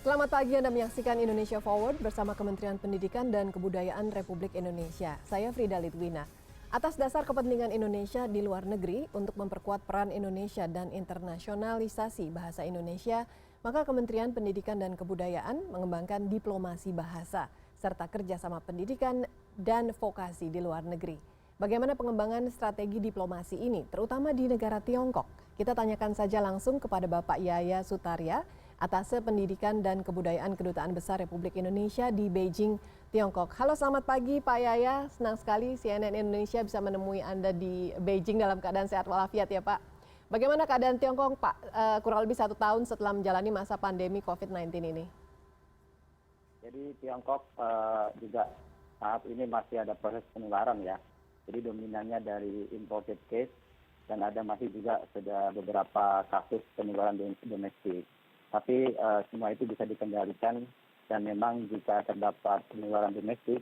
Selamat pagi, Anda menyaksikan Indonesia Forward bersama Kementerian Pendidikan dan Kebudayaan Republik Indonesia. Saya Frida Litwina. Atas dasar kepentingan Indonesia di luar negeri untuk memperkuat peran Indonesia dan internasionalisasi bahasa Indonesia, maka Kementerian Pendidikan dan Kebudayaan mengembangkan diplomasi bahasa serta kerjasama pendidikan dan vokasi di luar negeri. Bagaimana pengembangan strategi diplomasi ini, terutama di negara Tiongkok? Kita tanyakan saja langsung kepada Bapak Yaya Sutarya, Atase Pendidikan dan Kebudayaan Kedutaan Besar Republik Indonesia di Beijing, Tiongkok. Halo, selamat pagi Pak Yaya. Senang sekali CNN Indonesia bisa menemui Anda di Beijing dalam keadaan sehat walafiat ya Pak. Bagaimana keadaan Tiongkok Pak kurang lebih 1 tahun setelah menjalani masa pandemi COVID-19 ini? Jadi Tiongkok juga saat ini masih ada proses penularan ya. Jadi dominannya dari imported case dan ada masih juga sudah beberapa kasus penularan domestik. Tapi semua itu bisa dikendalikan dan memang jika terdapat penularan domestik,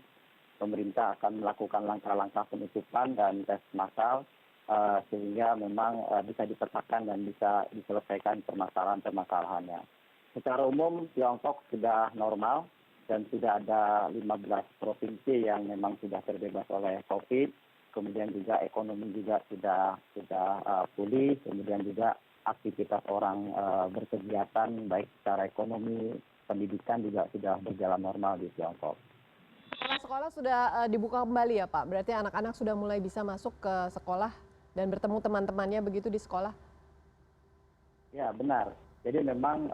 pemerintah akan melakukan langkah-langkah penutupan dan tes massal sehingga memang bisa dipetakan dan bisa diselesaikan permasalahan-permasalahannya. Secara umum Tiongkok sudah normal dan sudah ada 15 provinsi yang memang sudah terbebas oleh COVID. Kemudian juga ekonomi juga sudah pulih, kemudian juga aktivitas orang berkegiatan baik secara ekonomi, pendidikan juga sudah berjalan normal di Tiongkok. Sekolah sudah dibuka kembali ya Pak? Berarti anak-anak sudah mulai bisa masuk ke sekolah dan bertemu teman-temannya begitu di sekolah? Ya benar. Jadi memang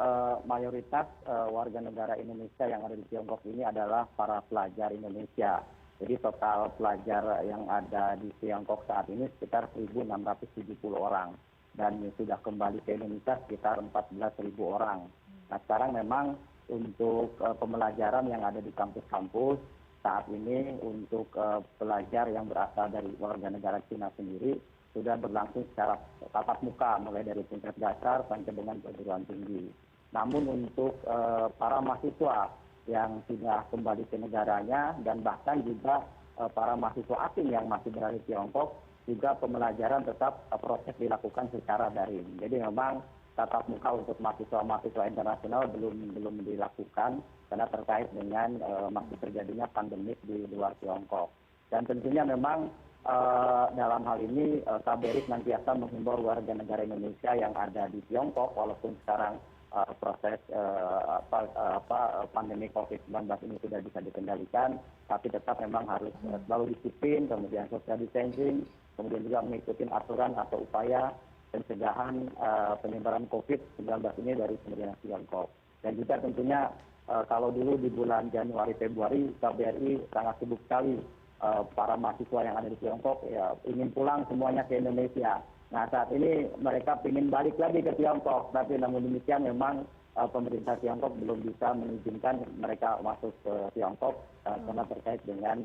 mayoritas warga negara Indonesia yang ada di Tiongkok ini adalah para pelajar Indonesia. Jadi total pelajar yang ada di Tiongkok saat ini sekitar 1.670 orang. Dan yang sudah kembali ke Indonesia sekitar 14.000 orang. Nah sekarang memang untuk pembelajaran yang ada di kampus-kampus saat ini untuk pelajar yang berasal dari warga negara Cina sendiri sudah berlangsung secara tatap muka mulai dari tingkat dasar sampai dengan perguruan tinggi. Namun untuk para mahasiswa yang sudah kembali ke negaranya dan bahkan juga para mahasiswa asing yang masih berada di Tiongkok juga pembelajaran tetap proses dilakukan secara daring. Jadi memang tatap muka untuk mahasiswa internasional belum dilakukan karena terkait dengan masih terjadinya pandemik di luar Tiongkok. Dan tentunya memang dalam hal ini KBRI senantiasa menghimbau warga negara Indonesia yang ada di Tiongkok walaupun sekarang proses pandemi COVID-19 ini sudah bisa dikendalikan, tapi tetap memang harus selalu disiplin, kemudian social distancing, kemudian juga mengikuti aturan atau upaya pencegahan penyebaran COVID-19 ini dari pemerintah Tiongkok. Dan juga tentunya kalau dulu di bulan Januari Februari KBRI sangat sibuk sekali para mahasiswa yang ada di Tiongkok ya ingin pulang semuanya ke Indonesia. Nah saat ini mereka ingin balik lagi ke Tiongkok, tapi namun demikian memang pemerintah Tiongkok belum bisa mengizinkan mereka masuk ke Tiongkok karena terkait dengan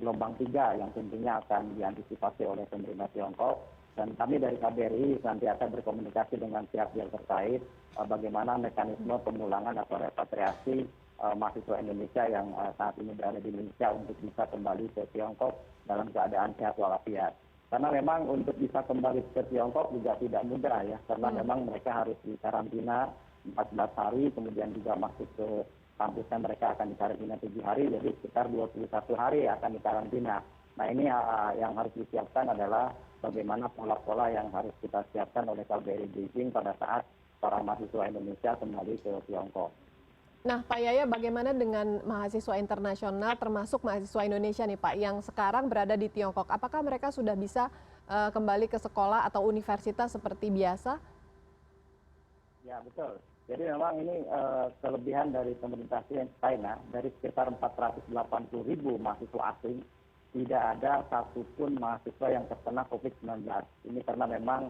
gelombang 3 yang tentunya akan diantisipasi oleh pemerintah Tiongkok. Dan kami dari KBRI senantiasa berkomunikasi dengan pihak-pihak terkait bagaimana mekanisme pemulangan atau repatriasi mahasiswa Indonesia yang saat ini berada di Indonesia untuk bisa kembali ke Tiongkok dalam keadaan sehat walafiat. Karena memang untuk bisa kembali ke Tiongkok juga tidak mudah ya, karena memang mereka harus dikarantina 14 hari, kemudian juga masuk ke kampusnya mereka akan dikarantina 7 hari, jadi sekitar 21 hari akan dikarantina. Nah ini yang harus disiapkan adalah bagaimana pola-pola yang harus kita siapkan oleh KBRI Beijing pada saat para mahasiswa Indonesia kembali ke Tiongkok. Nah Pak Yaya, bagaimana dengan mahasiswa internasional termasuk mahasiswa Indonesia nih Pak yang sekarang berada di Tiongkok? Apakah mereka sudah bisa kembali ke sekolah atau universitas seperti biasa? Ya betul. Jadi memang ini kelebihan dari pemerintah China, dari sekitar 480.000 mahasiswa asing, tidak ada satupun mahasiswa yang terkena COVID-19. Ini karena memang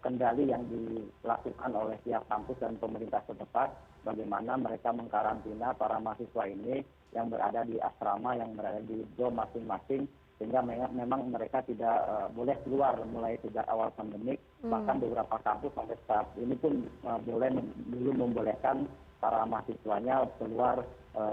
kendali yang dilakukan oleh pihak kampus dan pemerintah setempat, bagaimana mereka mengkarantina para mahasiswa ini yang berada di asrama, yang berada di dom masing-masing, sehingga memang mereka tidak boleh keluar mulai sejak awal pandemik. Bahkan beberapa kampus sampai saat ini pun belum membolehkan para mahasiswanya keluar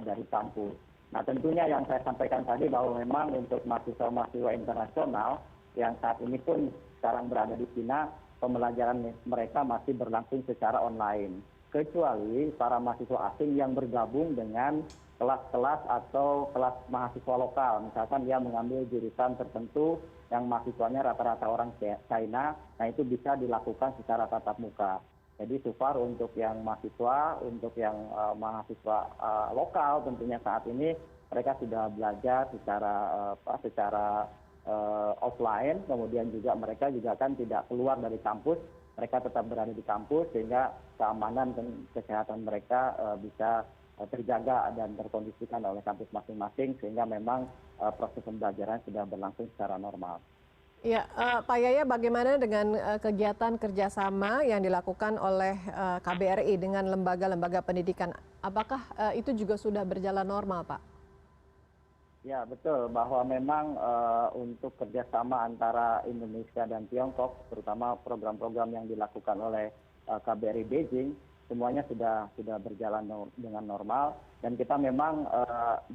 dari kampus. Nah tentunya yang saya sampaikan tadi bahwa memang untuk mahasiswa-mahasiswa internasional yang saat ini pun sekarang berada di China, pembelajaran mereka masih berlangsung secara online. kecuali para mahasiswa asing yang bergabung dengan kelas-kelas atau kelas mahasiswa lokal. Misalkan dia mengambil jurusan tertentu yang mahasiswanya rata-rata orang China, nah itu bisa dilakukan secara tatap muka. Jadi so far untuk yang mahasiswa, untuk yang mahasiswa lokal tentunya saat ini mereka sudah belajar secara offline, kemudian juga mereka juga kan tidak keluar dari kampus, mereka tetap berada di kampus sehingga keamanan dan kesehatan mereka bisa terjaga dan terkondisikan oleh kampus masing-masing sehingga memang proses pembelajaran sudah berlangsung secara normal. Ya, Pak Yaya, bagaimana dengan kegiatan kerjasama yang dilakukan oleh KBRI dengan lembaga-lembaga pendidikan? Apakah itu juga sudah berjalan normal, Pak? Ya betul, bahwa memang untuk kerjasama antara Indonesia dan Tiongkok, terutama program-program yang dilakukan oleh KBRI Beijing, semuanya sudah berjalan dengan normal dan kita memang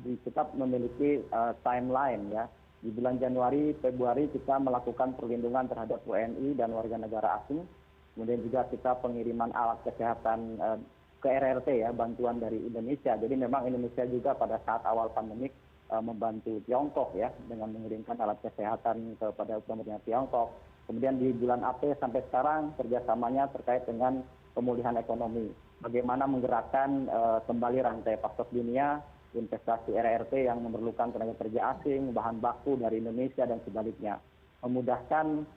kita memiliki timeline ya. Di bulan Januari, Februari kita melakukan perlindungan terhadap WNI dan warga negara asing. Kemudian juga kita pengiriman alat kesehatan ke RRT ya, bantuan dari Indonesia. Jadi memang Indonesia juga pada saat awal pandemik membantu Tiongkok ya dengan mengirimkan alat kesehatan kepada pemerintah Tiongkok. Kemudian di bulan April sampai sekarang kerjasamanya terkait dengan pemulihan ekonomi, bagaimana menggerakkan kembali rantai pasok dunia, investasi RRT yang memerlukan tenaga kerja asing, bahan baku dari Indonesia dan sebaliknya, memudahkan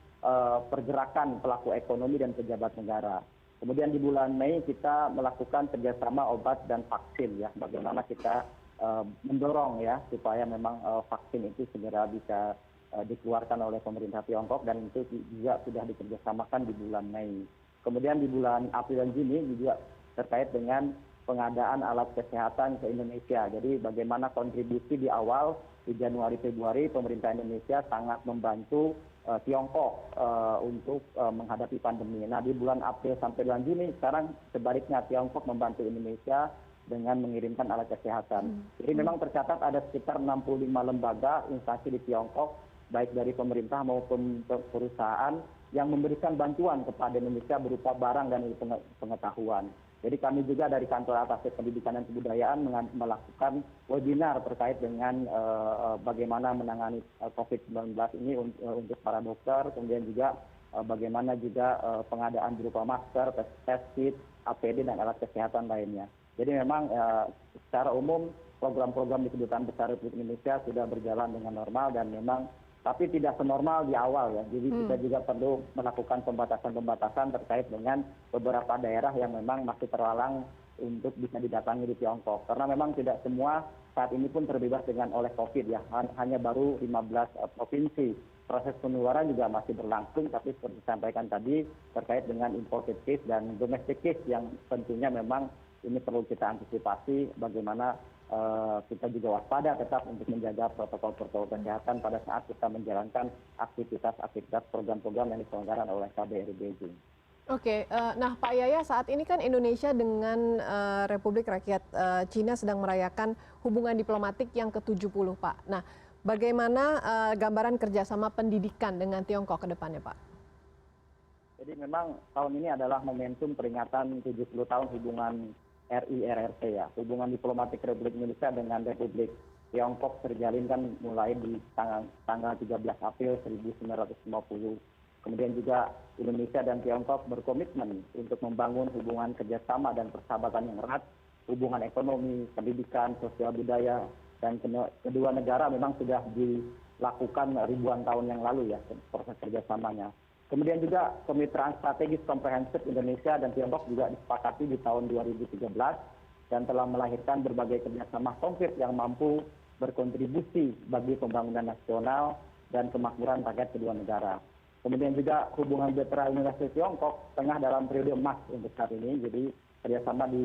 pergerakan pelaku ekonomi dan pejabat negara. Kemudian di bulan Mei kita melakukan kerjasama obat dan vaksin ya, bagaimana kita mendorong ya supaya memang vaksin itu segera bisa dikeluarkan oleh pemerintah Tiongkok dan itu juga sudah dikerjasamakan di bulan Mei. Kemudian di bulan April dan Juni juga terkait dengan pengadaan alat kesehatan ke Indonesia. Jadi bagaimana kontribusi di awal di Januari Februari pemerintah Indonesia sangat membantu Tiongkok untuk menghadapi pandemi. Nah di bulan April sampai bulan Juni sekarang sebaliknya Tiongkok membantu Indonesia dengan mengirimkan alat kesehatan. Jadi memang tercatat ada sekitar 65 lembaga instansi di Tiongkok baik dari pemerintah maupun perusahaan yang memberikan bantuan kepada Indonesia berupa barang dan pengetahuan. Jadi kami juga dari Kantor Atasé Pendidikan dan Kebudayaan melakukan webinar terkait dengan bagaimana menangani COVID-19 ini untuk para dokter, kemudian juga bagaimana juga pengadaan berupa masker, test kit, APD dan alat kesehatan lainnya. Jadi memang secara umum program-program di Kedutaan Besar Republik Indonesia sudah berjalan dengan normal dan memang tapi tidak senormal di awal ya. Jadi kita juga perlu melakukan pembatasan-pembatasan terkait dengan beberapa daerah yang memang masih terhalang untuk bisa didatangi di Tiongkok. Karena memang tidak semua saat ini pun terbebas oleh COVID ya. Hanya baru 15 provinsi. Proses penularan juga masih berlangsung, tapi seperti disampaikan tadi terkait dengan imported case dan domestic case yang tentunya memang ini perlu kita antisipasi bagaimana kita juga waspada tetap untuk menjaga protokol-protokol kesehatan pada saat kita menjalankan aktivitas program-program yang diselenggarakan oleh KBRI Beijing. Oke, nah Pak Yaya, saat ini kan Indonesia dengan Republik Rakyat Cina sedang merayakan hubungan diplomatik yang ke-70, Pak. Nah, bagaimana gambaran kerjasama pendidikan dengan Tiongkok ke depannya, Pak? Jadi memang tahun ini adalah momentum peringatan 70 tahun hubungan RI-RRT ya. Hubungan diplomatik Republik Indonesia dengan Republik Tiongkok terjalin kan mulai di tanggal 13 April 1950. Kemudian juga Indonesia dan Tiongkok berkomitmen untuk membangun hubungan kerjasama dan persahabatan yang erat, hubungan ekonomi, pendidikan, sosial budaya, dan kedua negara memang sudah dilakukan ribuan tahun yang lalu ya proses kerjasamanya. Kemudian juga kemitraan strategis komprehensif Indonesia dan Tiongkok juga disepakati di tahun 2013 dan telah melahirkan berbagai kerjasama konkret yang mampu berkontribusi bagi pembangunan nasional dan kemakmuran rakyat kedua negara. Kemudian juga hubungan bilateral Indonesia Tiongkok tengah dalam periode emas untuk saat ini. Jadi kerjasama di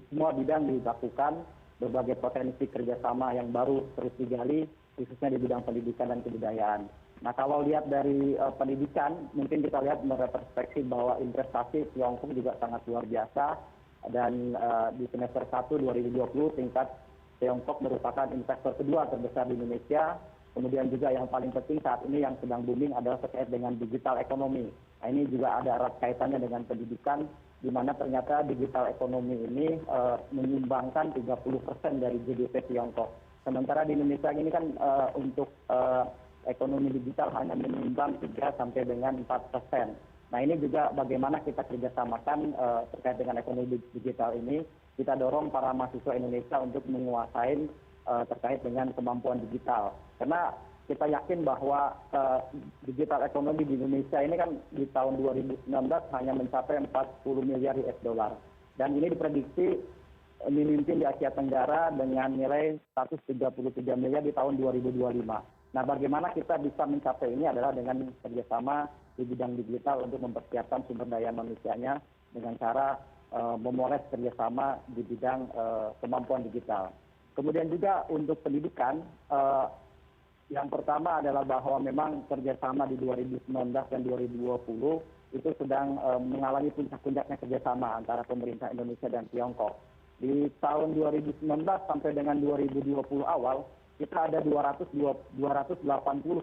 semua bidang dilakukan, berbagai potensi kerjasama yang baru terus digali, khususnya di bidang pendidikan dan kebudayaan. Nah kalau lihat dari pendidikan, mungkin kita lihat perspektif bahwa investasi Tiongkok juga sangat luar biasa dan di semester 1 2020 tingkat Tiongkok merupakan investor kedua terbesar di Indonesia Kemudian juga yang paling penting saat ini yang sedang booming adalah terkait dengan digital ekonomi. Nah, ini juga ada erat kaitannya dengan pendidikan, di mana ternyata digital ekonomi ini menyumbangkan 30% dari GDP Tiongkok. Sementara di Indonesia ini kan untuk ekonomi digital hanya menyumbang 3 sampai dengan 4%. Nah, ini juga bagaimana kita kerjasamakan terkait dengan ekonomi digital ini, kita dorong para mahasiswa Indonesia untuk menguasai terkait dengan kemampuan digital. Karena kita yakin bahwa digital ekonomi di Indonesia ini kan di tahun 2019 hanya mencapai 40 miliar US dollar. Dan ini diprediksi memimpin di Asia Tenggara dengan nilai 133 miliar di tahun 2025. Nah, bagaimana kita bisa mencapai ini adalah dengan kerjasama di bidang digital untuk mempersiapkan sumber daya manusianya dengan cara memoles kerjasama di bidang kemampuan digital. Kemudian juga untuk pendidikan, yang pertama adalah bahwa memang kerjasama di 2019 dan 2020 itu sedang mengalami puncak-puncaknya kerjasama antara pemerintah Indonesia dan Tiongkok. Di tahun 2019 sampai dengan 2020 awal, kita ada 280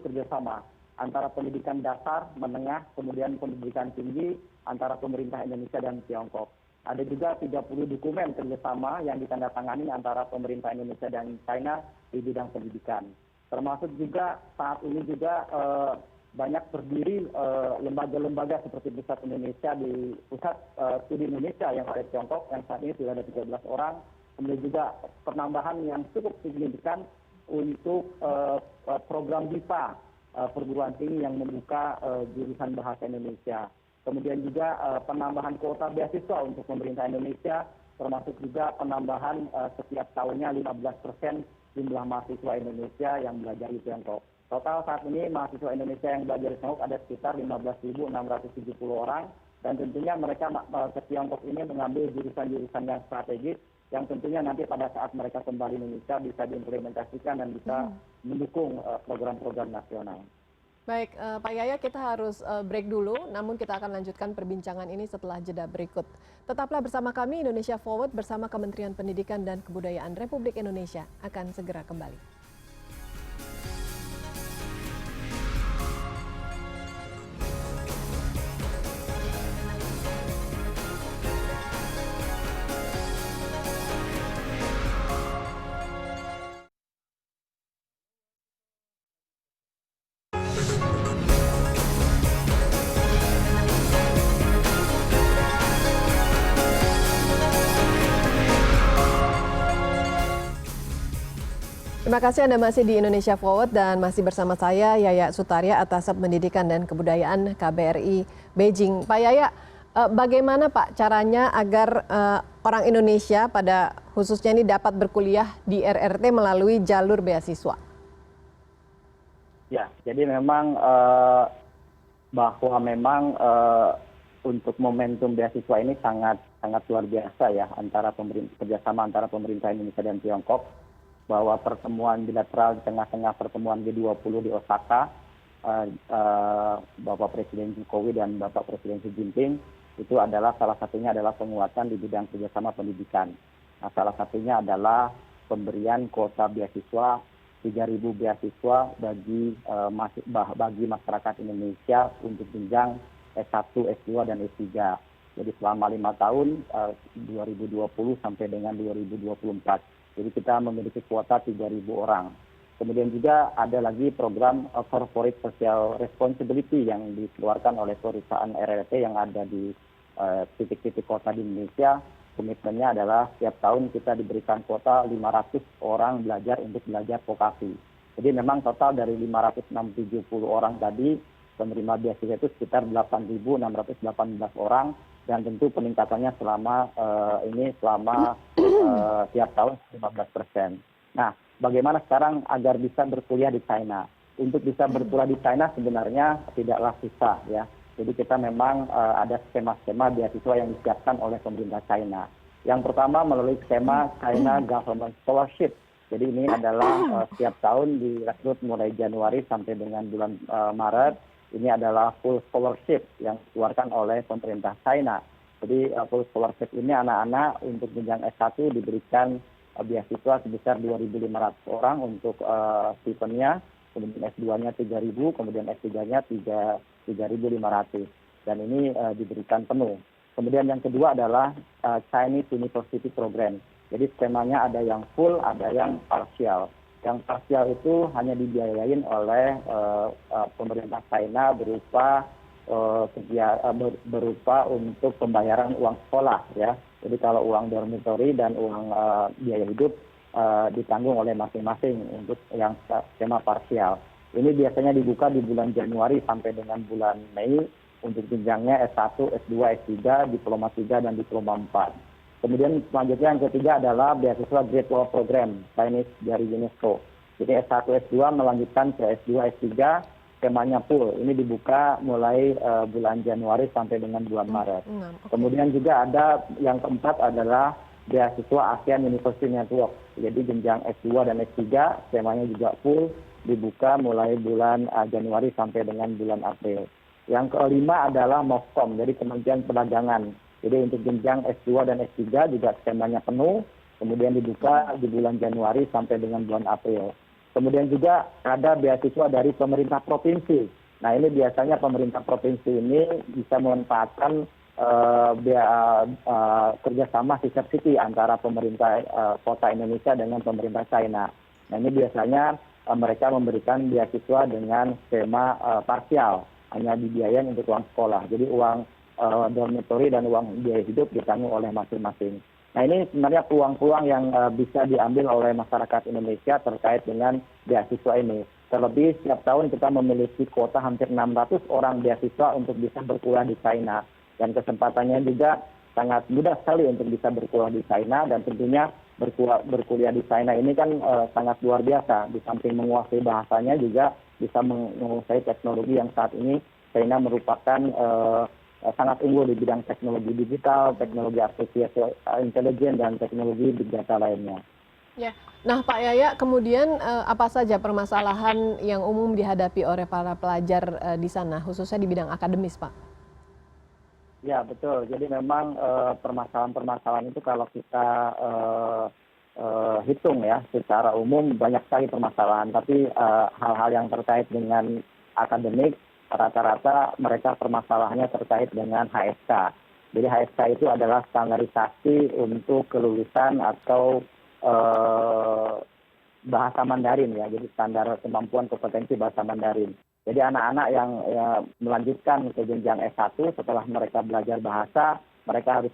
kerjasama antara pendidikan dasar, menengah, kemudian pendidikan tinggi antara pemerintah Indonesia dan Tiongkok. Ada juga 30 dokumen kerjasama yang ditandatangani antara pemerintah Indonesia dan China di bidang pendidikan. Termasuk juga saat ini juga banyak berdiri lembaga-lembaga seperti Pusat Indonesia di Pusat Studi Indonesia yang ada di Tiongkok, yang saat ini sudah ada 13 orang. Kemudian juga penambahan yang cukup signifikan untuk program BIPA, perguruan tinggi yang membuka jurusan bahasa Indonesia. Kemudian juga penambahan kuota beasiswa untuk pemerintah Indonesia, termasuk juga penambahan setiap tahunnya 15% jumlah mahasiswa Indonesia yang belajar di Tiongkok. Total saat ini mahasiswa Indonesia yang belajar di Tiongkok ada sekitar 15.670 orang, dan tentunya mereka ke Tiongkok ini mengambil jurusan-jurusan yang strategis yang tentunya nanti pada saat mereka kembali Indonesia bisa diimplementasikan dan bisa mendukung program-program nasional. Baik, Pak Yaya, kita harus break dulu, namun kita akan lanjutkan perbincangan ini setelah jeda berikut. Tetaplah bersama kami, Indonesia Forward bersama Kementerian Pendidikan dan Kebudayaan Republik Indonesia akan segera kembali. Terima kasih Anda masih di Indonesia Forward dan masih bersama saya Yaya Sutaria, Atasep Pendidikan dan Kebudayaan KBRI Beijing. Pak Yaya, bagaimana Pak caranya agar orang Indonesia pada khususnya ini dapat berkuliah di RRT melalui jalur beasiswa? Ya, jadi memang bahwa memang untuk momentum beasiswa ini sangat luar biasa ya, kerjasama antara pemerintah Indonesia dan Tiongkok, bahwa pertemuan bilateral di tengah-tengah pertemuan G20 di Osaka, Bapak Presiden Jokowi dan Bapak Presiden Xi Jinping, itu adalah salah satunya adalah penguatan di bidang kerjasama pendidikan. Nah, salah satunya adalah pemberian kuota beasiswa 3.000 beasiswa bagi masyarakat Indonesia untuk jenjang S1, S2, dan S3. Jadi selama 5 tahun, 2020 sampai dengan 2024. Jadi kita memiliki kuota 3.000 orang. Kemudian juga ada lagi program Corporate Social Responsibility yang dikeluarkan oleh perusahaan RRT yang ada di titik-titik kota di Indonesia. Komitmennya adalah setiap tahun kita diberikan kuota 500 orang untuk belajar vokasi. Jadi memang total dari 570 orang tadi penerima beasiswa itu sekitar 8.618 orang. Dan tentu peningkatannya selama tiap tahun 15%. Nah, bagaimana sekarang agar bisa berkuliah di China? Untuk bisa berkuliah di China sebenarnya tidaklah susah ya. Jadi kita memang ada skema-skema beasiswa yang disiapkan oleh pemerintah China. Yang pertama melalui skema China Government Scholarship. Jadi ini adalah setiap tahun direkrut mulai Januari sampai dengan bulan Maret. Ini adalah full scholarship yang dikeluarkan oleh pemerintah China. Jadi full scholarship ini anak-anak untuk jenjang S1 diberikan beasiswa sebesar 2.500 orang untuk stipendnya. kemudian S2-nya 3.000, kemudian S3-nya 3.500. Dan ini diberikan penuh. Kemudian yang kedua adalah Chinese University Program. Jadi skemanya ada yang full, ada yang partial. Yang parsial itu hanya dibiayain oleh pemerintah China berupa untuk pembayaran uang sekolah ya. Jadi kalau uang dormitory dan uang biaya hidup ditanggung oleh masing-masing untuk yang skema parsial. Ini biasanya dibuka di bulan Januari sampai dengan bulan Mei untuk jenjangnya S1, S2, S3, Diploma 3 dan Diploma 4. Kemudian selanjutnya yang ketiga adalah beasiswa Great Wall Program Chinese dari UNESCO. Jadi S1, S2 melanjutkan ke S2, S3, skemanya full. Ini dibuka mulai bulan Januari sampai dengan bulan Maret. Kemudian juga ada yang keempat adalah beasiswa ASEAN University Network. Jadi jenjang S2 dan S3 skemanya juga full, dibuka mulai bulan Januari sampai dengan bulan April. Yang kelima adalah MOFCOM, jadi Kementerian Perdagangan. Jadi untuk jenjang S2 dan S3 juga skemanya penuh, kemudian dibuka di bulan Januari sampai dengan bulan April. Kemudian juga ada beasiswa dari pemerintah provinsi. Nah ini biasanya pemerintah provinsi ini bisa memanfaatkan kerjasama sister city antara pemerintah kota Indonesia dengan pemerintah China. Nah ini biasanya mereka memberikan beasiswa dengan skema parsial, hanya dibiayain untuk uang sekolah. Jadi uang dormitory dan uang biaya hidup ditanggung oleh masing-masing. Nah ini sebenarnya peluang-peluang yang bisa diambil oleh masyarakat Indonesia terkait dengan beasiswa ini. Terlebih setiap tahun kita memiliki kuota hampir 600 orang beasiswa untuk bisa berkuliah di China. Dan kesempatannya juga sangat mudah sekali untuk bisa berkuliah di China, dan tentunya berkuliah di China ini kan sangat luar biasa. Di samping menguasai bahasanya juga bisa menguasai teknologi yang saat ini China merupakan sangat unggul di bidang teknologi digital, teknologi artificial intelligence, dan teknologi big data lainnya. Ya. Nah Pak Yaya, kemudian apa saja permasalahan yang umum dihadapi oleh para pelajar di sana, khususnya di bidang akademis Pak? Ya betul, jadi memang permasalahan-permasalahan itu kalau kita hitung ya secara umum banyak sekali permasalahan, tapi hal-hal yang terkait dengan akademik rata-rata mereka permasalahannya terkait dengan HSK. Jadi HSK itu adalah standarisasi untuk kelulusan atau bahasa Mandarin ya, jadi standar kemampuan kompetensi bahasa Mandarin. Jadi anak-anak yang melanjutkan ke jenjang S1 setelah mereka belajar bahasa, mereka harus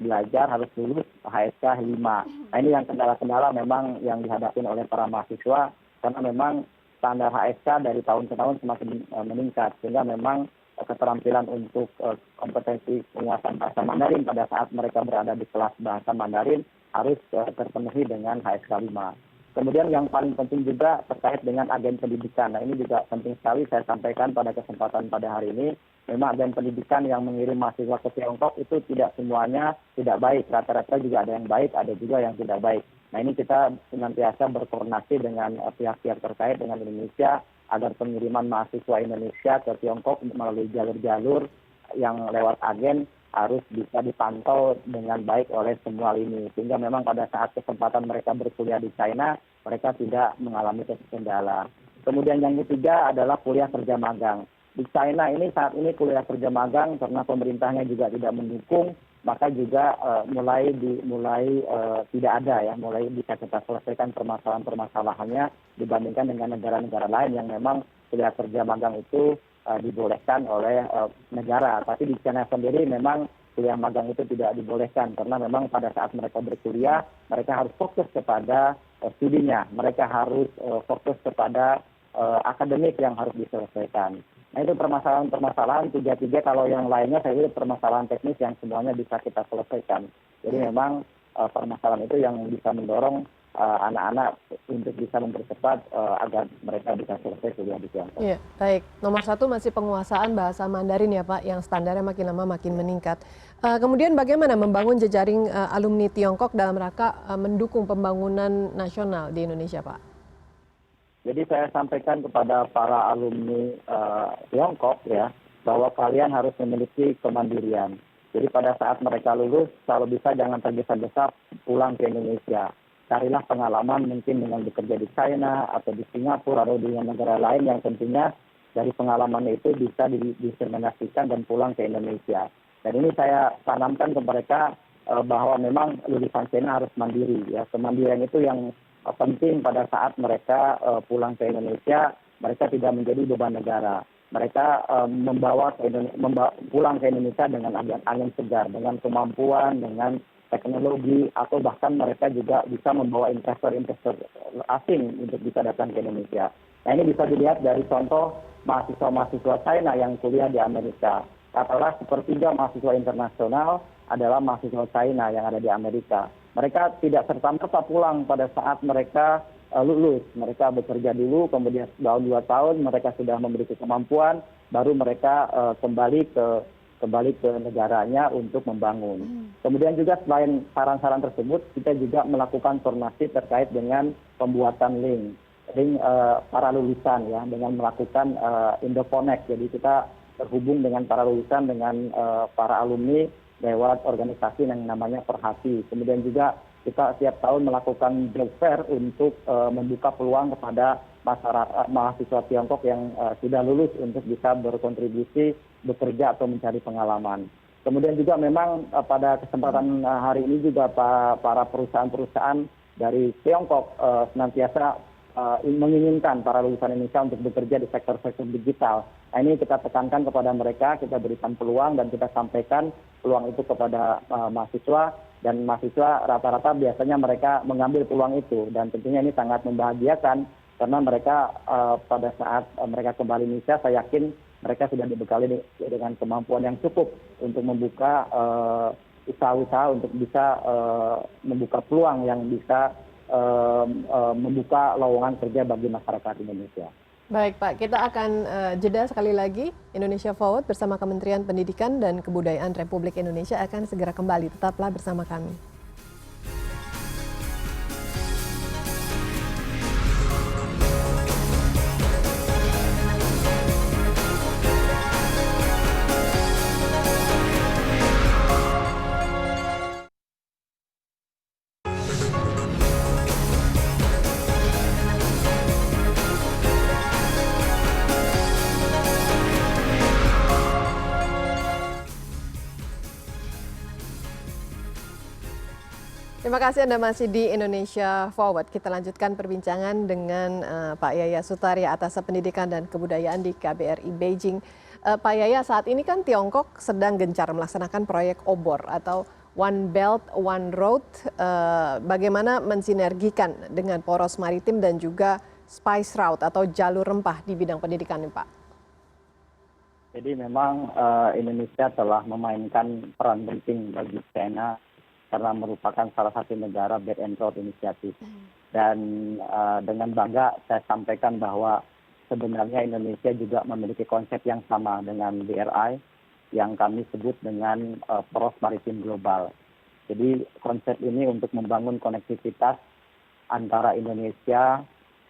belajar, harus lulus HSK 5. Nah ini yang kendala-kendala memang yang dihadapi oleh para mahasiswa, karena memang standar HSK dari tahun ke tahun semakin meningkat, sehingga memang keterampilan untuk kompetensi penguasaan bahasa Mandarin pada saat mereka berada di kelas bahasa Mandarin harus terpenuhi dengan HSK 5. Kemudian yang paling penting juga terkait dengan agen pendidikan. Nah ini juga penting sekali saya sampaikan pada kesempatan pada hari ini. Memang agen pendidikan yang mengirim mahasiswa ke Tiongkok itu tidak semuanya tidak baik. Rata-rata juga ada yang baik, ada juga yang tidak baik. Nah ini kita senantiasa berkoordinasi dengan pihak-pihak terkait dengan Indonesia agar pengiriman mahasiswa Indonesia ke Tiongkok melalui jalur-jalur yang lewat agen harus bisa dipantau dengan baik oleh semua lini. Sehingga memang pada saat kesempatan mereka berkuliah di China, mereka tidak mengalami kendala. Kemudian yang ketiga adalah kuliah kerja magang. Di China ini saat ini kuliah kerja magang karena pemerintahnya juga tidak mendukung, maka juga mulai tidak ada ya, mulai bisa kita selesaikan permasalahan-permasalahannya dibandingkan dengan negara-negara lain yang memang kuliah kerja magang itu dibolehkan oleh negara. Tapi di China sendiri memang kuliah magang itu tidak dibolehkan karena memang pada saat mereka berkuliah mereka harus fokus kepada studinya, mereka harus fokus kepada akademik yang harus diselesaikan. Nah itu permasalahan-permasalahan tiga-tiga. Kalau yang lainnya saya kira permasalahan teknis yang semuanya bisa kita selesaikan. Jadi memang permasalahan itu yang bisa mendorong anak-anak untuk bisa mempercepat agar mereka bisa selesai kuliah di Tiongkok. Iya, baik. Nomor satu masih penguasaan bahasa Mandarin ya Pak, yang standarnya makin lama makin meningkat. Kemudian bagaimana membangun jejaring alumni Tiongkok dalam rangka mendukung pembangunan nasional di Indonesia Pak? Jadi saya sampaikan kepada para alumni Tiongkok ya, bahwa kalian harus memiliki kemandirian. Jadi pada saat mereka lulus, kalau bisa jangan tergesa-gesa pulang ke Indonesia. carilah pengalaman mungkin dengan bekerja di China atau di Singapura atau di negara lain yang tentunya dari pengalaman itu bisa diimplementasikan dan pulang ke Indonesia. Dan ini saya tanamkan ke mereka bahwa memang lulusan China harus mandiri. Ya, kemandirian itu yang penting pada saat mereka pulang ke Indonesia, mereka tidak menjadi beban negara. Mereka pulang ke Indonesia dengan angin segar, dengan kemampuan, dengan teknologi, atau bahkan mereka juga bisa membawa investor-investor asing untuk bisa datang ke Indonesia. Nah, ini bisa dilihat dari contoh mahasiswa-mahasiswa China yang kuliah di Amerika. Katakanlah sepertiga mahasiswa internasional adalah mahasiswa China yang ada di Amerika. Mereka tidak serta-merta pulang pada saat mereka lulus. Mereka bekerja dulu, kemudian setahun 2 tahun mereka sudah memiliki kemampuan, baru mereka kembali ke negaranya untuk membangun. Kemudian juga selain saran-saran tersebut, kita juga melakukan koordinasi terkait dengan pembuatan link para lulusan ya, dengan melakukan Indoconnect. Jadi kita terhubung dengan para lulusan, dengan para alumni lewat organisasi yang namanya Perhati. Kemudian juga kita setiap tahun melakukan job fair untuk membuka peluang kepada masyarakat mahasiswa Tiongkok yang sudah lulus untuk bisa berkontribusi bekerja atau mencari pengalaman. Kemudian juga memang pada kesempatan hari ini juga para perusahaan-perusahaan dari Tiongkok senantiasa menginginkan para lulusan Indonesia untuk bekerja di sektor-sektor digital. Nah, ini kita tekankan kepada mereka, kita berikan peluang dan kita sampaikan peluang itu kepada mahasiswa, dan mahasiswa rata-rata biasanya mereka mengambil peluang itu, dan tentunya ini sangat membahagiakan karena mereka pada saat mereka kembali Indonesia, saya yakin mereka sudah dibekali dengan kemampuan yang cukup untuk membuka usaha-usaha untuk bisa membuka peluang yang bisa membuka lowongan kerja bagi masyarakat Indonesia. Baik Pak, kita akan jeda sekali lagi. Indonesia Forward bersama Kementerian Pendidikan dan Kebudayaan Republik Indonesia akan segera kembali. Tetaplah bersama kami. Terima kasih Anda masih di Indonesia Forward. Kita lanjutkan perbincangan dengan Pak Yaya Sutaria, Atas Pendidikan dan Kebudayaan di KBRI Beijing. Pak Yaya, saat ini kan Tiongkok sedang gencar melaksanakan proyek OBOR atau One Belt One Road. Bagaimana mensinergikan dengan poros maritim dan juga Spice Route atau jalur rempah di bidang pendidikan nih Pak? Jadi memang Indonesia telah memainkan peran penting bagi China karena merupakan salah satu negara Belt and Road Initiative. Dan dengan bangga saya sampaikan bahwa sebenarnya Indonesia juga memiliki konsep yang sama dengan BRI yang kami sebut dengan poros maritim global. Jadi konsep ini untuk membangun konektivitas antara Indonesia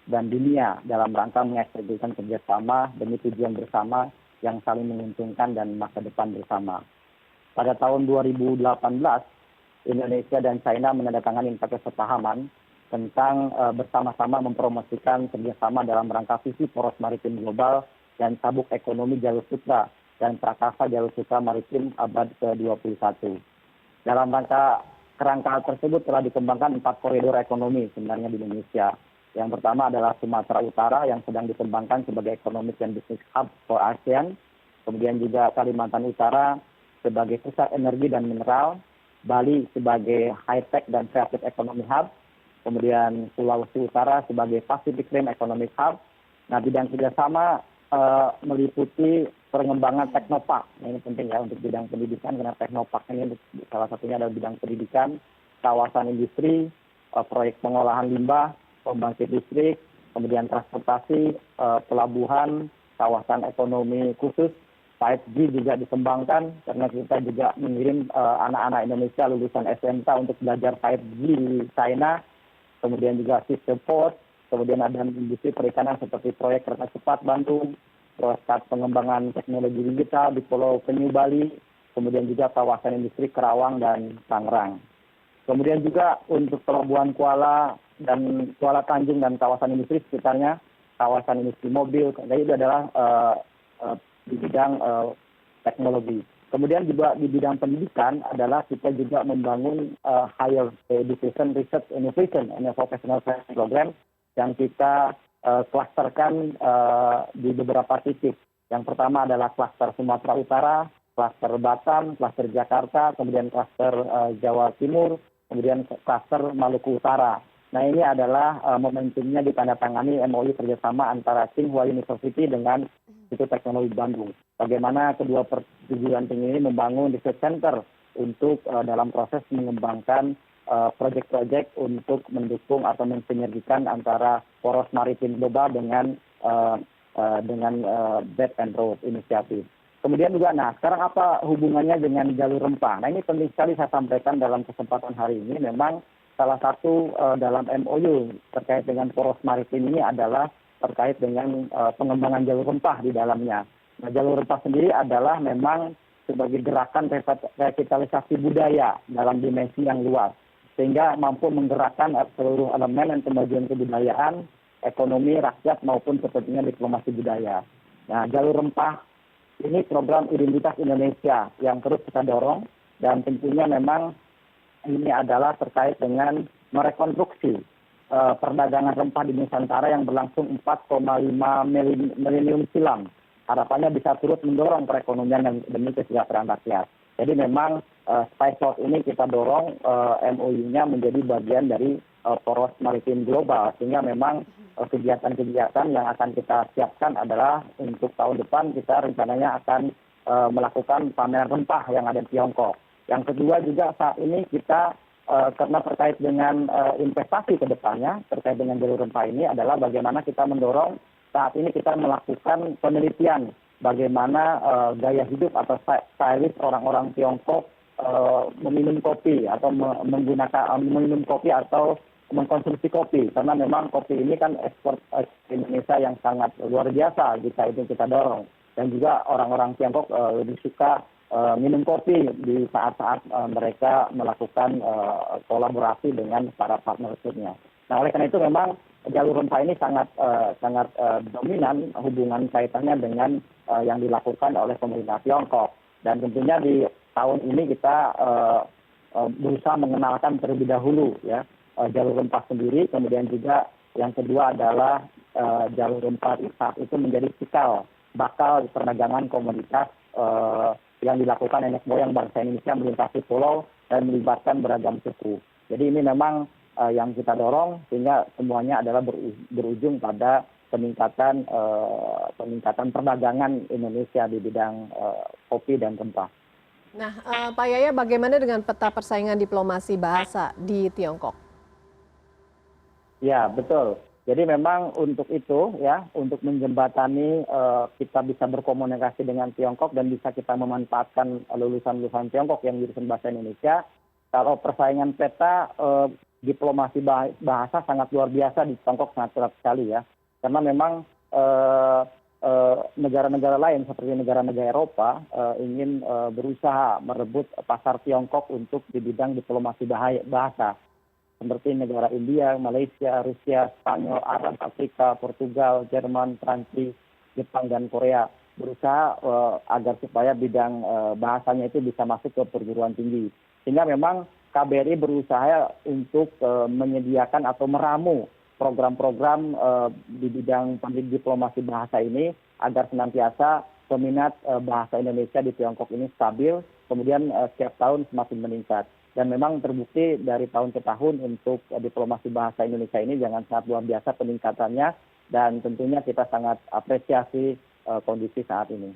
dan dunia dalam rangka mengeksekusikan kerjasama demi tujuan bersama yang saling menguntungkan dan masa depan bersama. Pada tahun 2018, Indonesia dan China menandatangani kesepahaman tentang bersama-sama mempromosikan kerjasama dalam rangka visi poros maritim global dan sabuk ekonomi jalur sutra dan prakarsa jalur sutra maritim abad ke-21. Dalam kerangka tersebut telah dikembangkan 4 koridor ekonomi sebenarnya di Indonesia. Yang pertama adalah Sumatera Utara yang sedang dikembangkan sebagai economic and business hub for ASEAN. Kemudian juga Kalimantan Utara sebagai pusat energi dan mineral. Bali sebagai high-tech dan creative economy hub, kemudian Sulawesi Utara sebagai Pacific Rim Economic Hub. Nah, bidang kerjasama meliputi pengembangan teknopark. Nah, ini penting ya untuk bidang pendidikan, karena teknopark ini salah satunya adalah bidang pendidikan, kawasan industri, proyek pengolahan limbah, pembangkit listrik, kemudian transportasi, pelabuhan, kawasan ekonomi khusus. 5G juga dikembangkan karena kita juga mengirim anak-anak Indonesia lulusan SMK untuk belajar 5G di China, kemudian juga sistem port, kemudian ada industri perikanan seperti proyek kereta cepat Bandung, proses pengembangan teknologi digital di Pulau Penyu Bali, kemudian juga kawasan industri Kerawang dan Tangerang. Kemudian juga untuk Pelabuhan Kuala dan Kuala Tanjung dan kawasan industri sekitarnya, kawasan industri mobil, jadi itu adalah di bidang teknologi. Kemudian juga di bidang pendidikan adalah kita juga membangun higher education research innovation and vocational training program yang kita klasterkan di beberapa titik. Yang pertama adalah klaster Sumatera Utara, klaster Batam, klaster Jakarta, kemudian klaster Jawa Timur, kemudian klaster Maluku Utara. Nah, ini adalah momentumnya ditandatangani MOU kerjasama antara Tsinghua University dengan Institut Teknologi Bandung. Bagaimana kedua perguruan tinggi ini membangun research center untuk dalam proses mengembangkan proyek-proyek untuk mendukung atau mensinergikan antara poros maritim global dengan Belt and Road Initiative. Kemudian juga, nah sekarang apa hubungannya dengan jalur rempah? Nah, ini penting sekali saya sampaikan dalam kesempatan hari ini. Memang salah satu dalam MOU terkait dengan poros maritim ini adalah terkait dengan pengembangan jalur rempah di dalamnya. Nah, jalur rempah sendiri adalah memang sebagai gerakan revitalisasi budaya dalam dimensi yang luas, sehingga mampu menggerakkan seluruh elemen dan kemajuan kebudayaan, ekonomi rakyat maupun kepentingan diplomasi budaya. Nah, jalur rempah ini program identitas Indonesia yang terus kita dorong, dan tentunya memang ini adalah terkait dengan merekonstruksi perdagangan rempah di Nusantara yang berlangsung 4,5 milenium silam. Harapannya bisa turut mendorong perekonomian dan demi kesejahteraan rakyat. Jadi memang Spice Road ini kita dorong MOU-nya menjadi bagian dari poros maritim global, sehingga memang kegiatan-kegiatan yang akan kita siapkan adalah untuk tahun depan kita rencananya akan melakukan pameran rempah yang ada di Tiongkok. Yang kedua juga saat ini kita karena terkait dengan investasi ke depannya terkait dengan jalur rempah ini adalah bagaimana kita mendorong saat ini kita melakukan penelitian bagaimana gaya hidup atau stylish orang-orang Tiongkok meminum kopi atau meminum kopi atau mengkonsumsi kopi, karena memang kopi ini kan ekspor Indonesia yang sangat luar biasa jika itu kita dorong. Dan juga orang-orang Tiongkok lebih suka minum kopi di saat-saat mereka melakukan kolaborasi dengan para partnership-nya. Nah, oleh karena itu memang jalur rempah ini sangat dominan hubungan kaitannya dengan yang dilakukan oleh pemerintah Tiongkok. Dan tentunya di tahun ini kita berusaha mengenalkan terlebih dahulu ya jalur rempah sendiri. Kemudian juga yang kedua adalah jalur rempah saat itu menjadi cikal bakal perdagangan komoditas yang dilakukan nenek moyang bangsa Indonesia melintasi pulau dan melibatkan beragam suku. Jadi ini memang yang kita dorong sehingga semuanya adalah berujung pada peningkatan perdagangan Indonesia di bidang kopi dan rempah. Nah, Pak Yaya, bagaimana dengan peta persaingan diplomasi bahasa di Tiongkok? Ya, betul. Jadi memang untuk itu ya, untuk menjembatani kita bisa berkomunikasi dengan Tiongkok dan bisa kita memanfaatkan lulusan-lulusan Tiongkok yang jurusan bahasa Indonesia. Kalau persaingan peta diplomasi bahasa sangat luar biasa di Tiongkok, sangat berat sekali ya. Karena memang negara-negara lain seperti negara-negara Eropa ingin berusaha merebut pasar Tiongkok untuk di bidang diplomasi bahasa. Seperti negara India, Malaysia, Rusia, Spanyol, Arab, Afrika, Portugal, Jerman, Prancis, Jepang, dan Korea berusaha agar supaya bidang bahasanya itu bisa masuk ke perguruan tinggi. Sehingga memang KBRI berusaha untuk menyediakan atau meramu program-program di bidang diplomasi bahasa ini agar senantiasa peminat bahasa Indonesia di Tiongkok ini stabil, kemudian setiap tahun semakin meningkat. Dan memang terbukti dari tahun ke tahun untuk diplomasi bahasa Indonesia ini jangan sangat luar biasa peningkatannya, dan tentunya kita sangat apresiasi kondisi saat ini.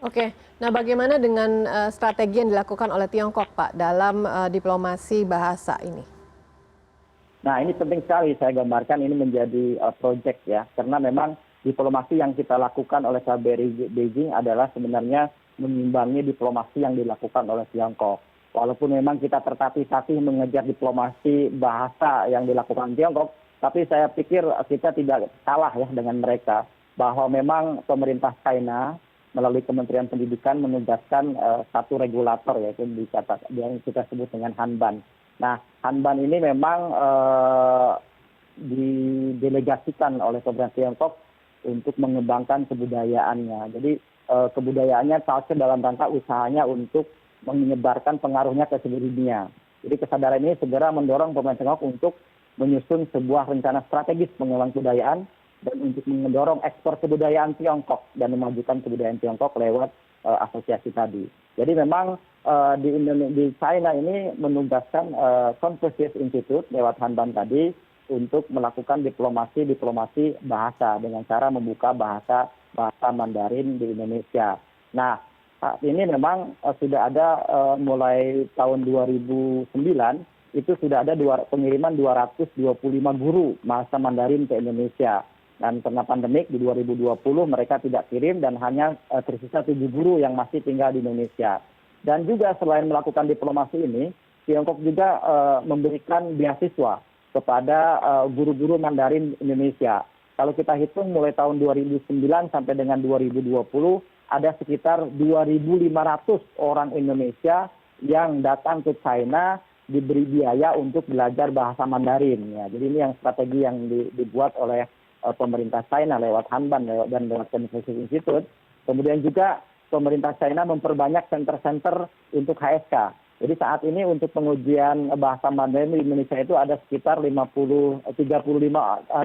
Oke, nah bagaimana dengan strategi yang dilakukan oleh Tiongkok, Pak, dalam diplomasi bahasa ini? Nah, ini penting sekali saya gambarkan ini menjadi proyek ya, karena memang diplomasi yang kita lakukan oleh KBRI Beijing adalah sebenarnya mengimbangi diplomasi yang dilakukan oleh Tiongkok. Walaupun memang kita tertatih-tatih mengejar diplomasi bahasa yang dilakukan Tiongkok, tapi saya pikir kita tidak kalah ya dengan mereka, bahwa memang pemerintah China melalui Kementerian Pendidikan menugaskan satu regulator yaitu yang kita sebut dengan Hanban. Nah, Hanban ini memang didelegasikan oleh pemerintah Tiongkok untuk mengembangkan kebudayaannya. Jadi kebudayaannya salah dalam rangka usahanya untuk menyebarkan pengaruhnya ke seluruh dunia. Jadi kesadaran ini segera mendorong pemerintah Tiongkok untuk menyusun sebuah rencana strategis pengembangan kebudayaan dan untuk mendorong ekspor kebudayaan Tiongkok dan memajukan kebudayaan Tiongkok lewat asosiasi tadi. Jadi memang di China ini menugaskan Confucius Institute lewat Hanban tadi untuk melakukan diplomasi bahasa dengan cara membuka bahasa Mandarin di Indonesia. Nah, saat ini memang sudah ada mulai tahun 2009 itu sudah ada pengiriman 225 guru bahasa Mandarin ke Indonesia. Dan karena pandemik di 2020 mereka tidak kirim dan hanya tersisa 7 guru yang masih tinggal di Indonesia. Dan juga selain melakukan diplomasi ini, Tiongkok juga memberikan beasiswa kepada guru-guru Mandarin Indonesia. Kalau kita hitung mulai tahun 2009 sampai dengan 2020, ada sekitar 2.500 orang Indonesia yang datang ke China diberi biaya untuk belajar bahasa Mandarin. Ya, jadi ini yang strategi yang dibuat oleh pemerintah China lewat Hanban dan lewat Confucius Institute. Kemudian juga pemerintah China memperbanyak center-center untuk HSK. Jadi saat ini untuk pengujian bahasa Mandarin di Indonesia itu ada sekitar 35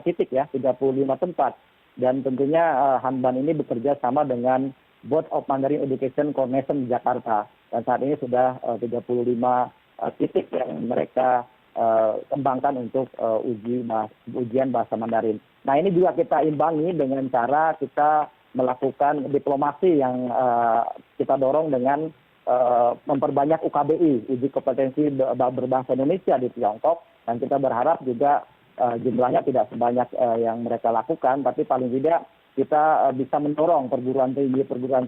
titik ya, 35 tempat. Dan tentunya Hanban ini bekerja sama dengan Board of Mandarin Education Coordination di Jakarta. Dan saat ini sudah 35 titik yang mereka kembangkan untuk ujian bahasa Mandarin. Nah ini juga kita imbangi dengan cara kita melakukan diplomasi yang kita dorong dengan memperbanyak UKBI, uji kompetensi berbahasa Indonesia di Tiongkok, dan kita berharap juga jumlahnya tidak sebanyak yang mereka lakukan, tapi paling tidak kita bisa mendorong perguruan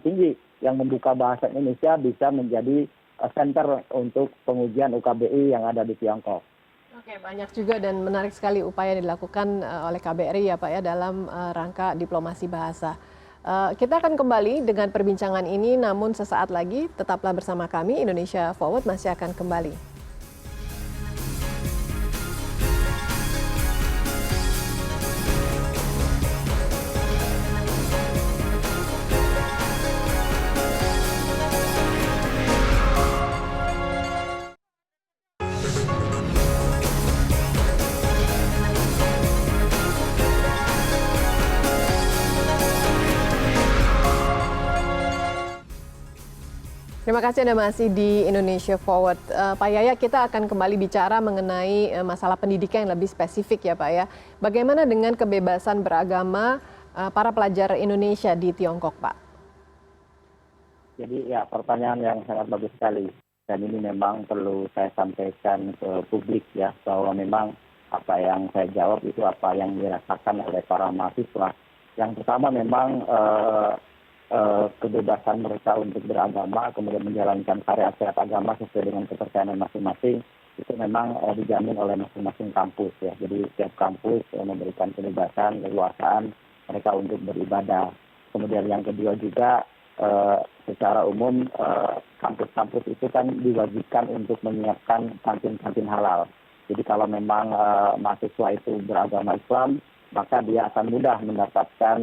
tinggi yang membuka bahasa Indonesia bisa menjadi center untuk pengujian UKBI yang ada di Tiongkok. Oke, banyak juga dan menarik sekali upaya dilakukan oleh KBRI ya Pak ya dalam rangka diplomasi bahasa. Kita akan kembali dengan perbincangan ini, namun sesaat lagi tetaplah bersama kami, Indonesia Forward masih akan kembali. Terima kasih Anda masih di Indonesia Forward. Pak Yaya, kita akan kembali bicara mengenai masalah pendidikan yang lebih spesifik ya Pak ya. Bagaimana dengan kebebasan beragama para pelajar Indonesia di Tiongkok Pak? Jadi ya pertanyaan yang sangat bagus sekali. Dan ini memang perlu saya sampaikan ke publik ya, bahwa memang apa yang saya jawab itu apa yang dirasakan oleh para mahasiswa. Yang pertama memang kebebasan mereka untuk beragama, kemudian menjalankan syariat agama sesuai dengan kepercayaan masing-masing, itu memang dijamin oleh masing-masing kampus ya. Jadi setiap kampus memberikan kebebasan, keleluasaan mereka untuk beribadah. Kemudian yang kedua juga secara umum kampus-kampus itu kan diwajibkan untuk menyiapkan kantin-kantin halal. Jadi kalau memang mahasiswa itu beragama Islam, maka dia akan mudah mendapatkan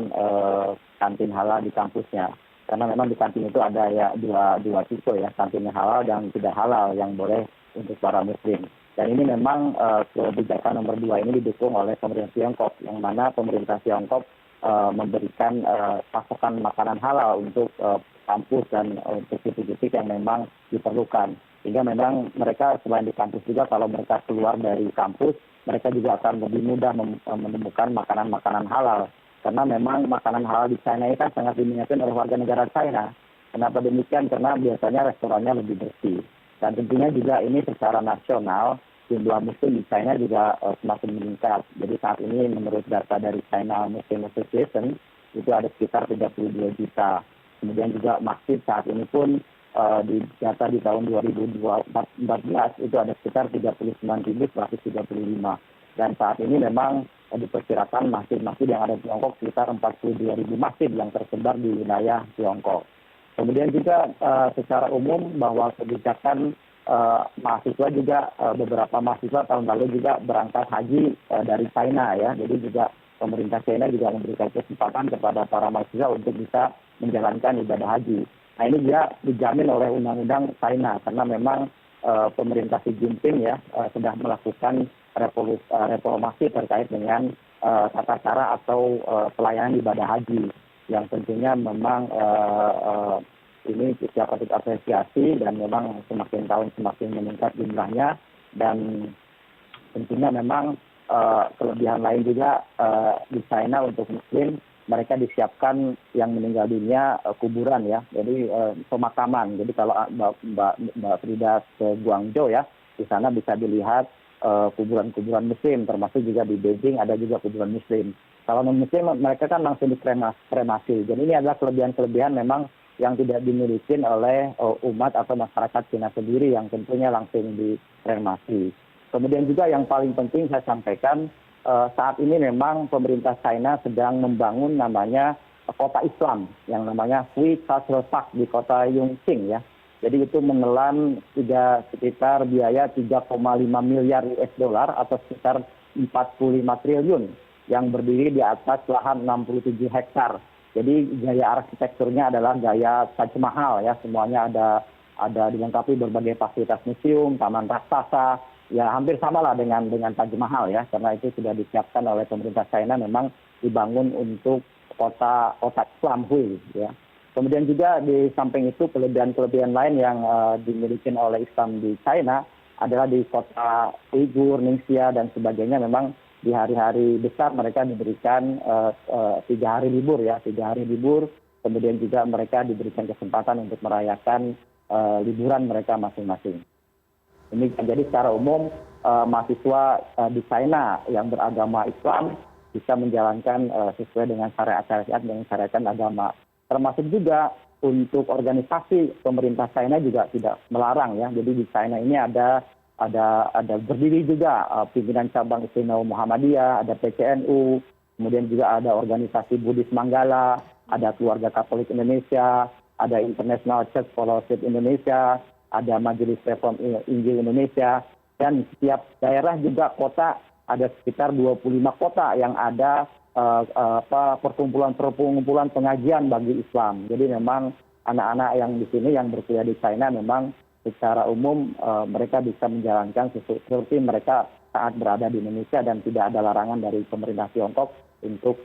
kantin halal di kampusnya. Karena memang di kantin itu ada ya dua tipe ya, kantin halal dan tidak halal yang boleh untuk para muslim. Dan ini memang kebijakan nomor 2 ini didukung oleh pemerintah Tiongkok, yang mana pemerintah Tiongkok memberikan pasokan makanan halal untuk kampus dan untuk titik-titik yang memang diperlukan. Sehingga memang mereka selain di kampus juga, kalau mereka keluar dari kampus, mereka juga akan lebih mudah menemukan makanan-makanan halal. Karena memang makanan halal di China ini kan sangat diminati oleh warga negara China. Kenapa demikian? Karena biasanya restorannya lebih bersih. Dan tentunya juga ini secara nasional, jumlah muslim di China juga semakin meningkat. Jadi saat ini menurut data dari China Muslim Association, itu ada sekitar 32 juta. Kemudian juga masjid saat ini pun di data di tahun 2014 itu ada sekitar 39.135. Dan saat ini memang diperkirakan masjid-masjid yang ada di Tiongkok sekitar 42.000 masjid yang tersebar di wilayah Tiongkok. Kemudian juga secara umum bahwa kebijakan mahasiswa juga beberapa mahasiswa tahun lalu juga berangkat haji dari China ya. Jadi juga pemerintah China juga memberikan kesempatan kepada para mahasiswa untuk bisa menjalankan ibadah haji. Nah ini juga dijamin oleh undang-undang China karena memang pemerintah Xi Jinping ya sudah melakukan reformasi terkait dengan tata cara atau pelayanan ibadah haji yang tentunya memang ini kita patut apresiasi dan memang semakin tahun semakin meningkat jumlahnya dan tentunya memang kelebihan lain juga di China untuk Muslim mereka disiapkan yang meninggal dunia kuburan ya, jadi pemakaman. Jadi kalau Mbak Frida ke Guangzhou ya, di sana bisa dilihat kuburan-kuburan Muslim, termasuk juga di Beijing ada juga kuburan Muslim. Kalau non-Muslim mereka kan langsung dikremasi. Jadi ini adalah kelebihan-kelebihan memang yang tidak dimiliki oleh umat atau masyarakat Cina sendiri yang tentunya langsung dikremasi. Kemudian juga yang paling penting saya sampaikan, saat ini memang pemerintah China sedang membangun namanya kota Islam yang namanya Hui Cultural Park di kota Yongqing ya. Jadi itu menelan sekitar biaya 3,5 miliar US dollar atau sekitar 45 triliun yang berdiri di atas lahan 67 hektar. Jadi gaya arsitekturnya adalah gaya Taj Mahal ya, semuanya ada dilengkapi berbagai fasilitas museum, taman raksasa, ya hampir sama lah dengan Taj Mahal ya, karena itu sudah disiapkan oleh pemerintah China memang dibangun untuk kota Islam Hui ya. Kemudian juga di samping itu kelebihan-kelebihan lain yang dimiliki oleh Islam di China adalah di kota Uighur, Ningxia dan sebagainya memang di hari-hari besar mereka diberikan 3 hari libur ya, 3 hari libur. Kemudian juga mereka diberikan kesempatan untuk merayakan liburan mereka masing-masing. Ini jadi secara umum mahasiswa di China yang beragama Islam bisa menjalankan sesuai dengan syariat-syariat dan syariat agama. Termasuk juga untuk organisasi pemerintah China juga tidak melarang ya. Jadi di China ini ada berdiri juga pimpinan cabang Istimewa Muhammadiyah, ada PCNU, kemudian juga ada organisasi Buddhis Manggala, ada Keluarga Katolik Indonesia, ada International Church Fellowship Indonesia, ada Majelis Reform Injil Indonesia, dan setiap daerah juga kota ada sekitar 25 kota yang ada perkumpulan pengajian bagi Islam. Jadi memang anak-anak yang di sini yang berkuliah di China memang secara umum mereka bisa menjalankan seperti mereka saat berada di Indonesia dan tidak ada larangan dari pemerintah Tiongkok untuk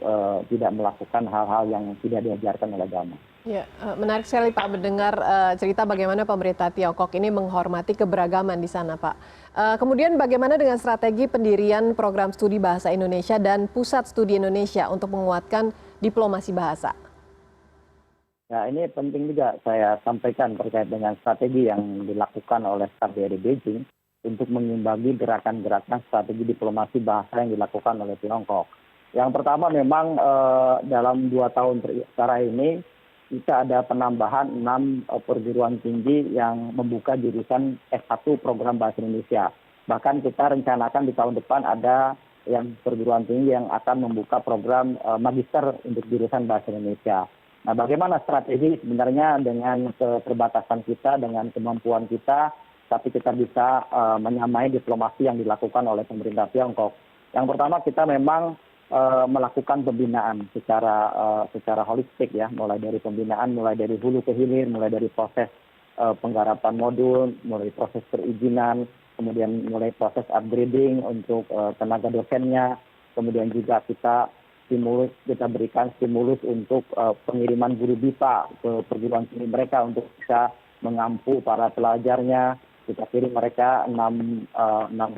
tidak melakukan hal-hal yang tidak diajarkan oleh agama. Ya, menarik sekali Pak mendengar cerita bagaimana pemerintah Tiongkok ini menghormati keberagaman di sana Pak. Kemudian bagaimana dengan strategi pendirian program studi bahasa Indonesia dan pusat studi Indonesia untuk menguatkan diplomasi bahasa? Ya ini penting juga saya sampaikan terkait dengan strategi yang dilakukan oleh KBRI Beijing untuk mengimbangi gerakan-gerakan strategi diplomasi bahasa yang dilakukan oleh Tiongkok. Yang pertama memang dalam 2 tahun sekarang ini kita ada penambahan 6 perguruan tinggi yang membuka jurusan S1 program bahasa Indonesia. Bahkan kita rencanakan di tahun depan ada yang perguruan tinggi yang akan membuka program magister untuk jurusan bahasa Indonesia. Nah bagaimana strategi sebenarnya dengan keterbatasan kita, dengan kemampuan kita, tapi kita bisa menyamai diplomasi yang dilakukan oleh pemerintah Tiongkok. Yang pertama kita memang melakukan pembinaan secara holistik ya, mulai dari pembinaan, mulai dari hulu ke hilir, mulai dari proses penggarapan modul, mulai proses perizinan, kemudian mulai proses upgrading untuk tenaga dosennya, kemudian juga kita berikan stimulus untuk pengiriman guru BIPA ke perguruan tinggi mereka untuk bisa mengampu para pelajarnya. Kita kirim mereka 6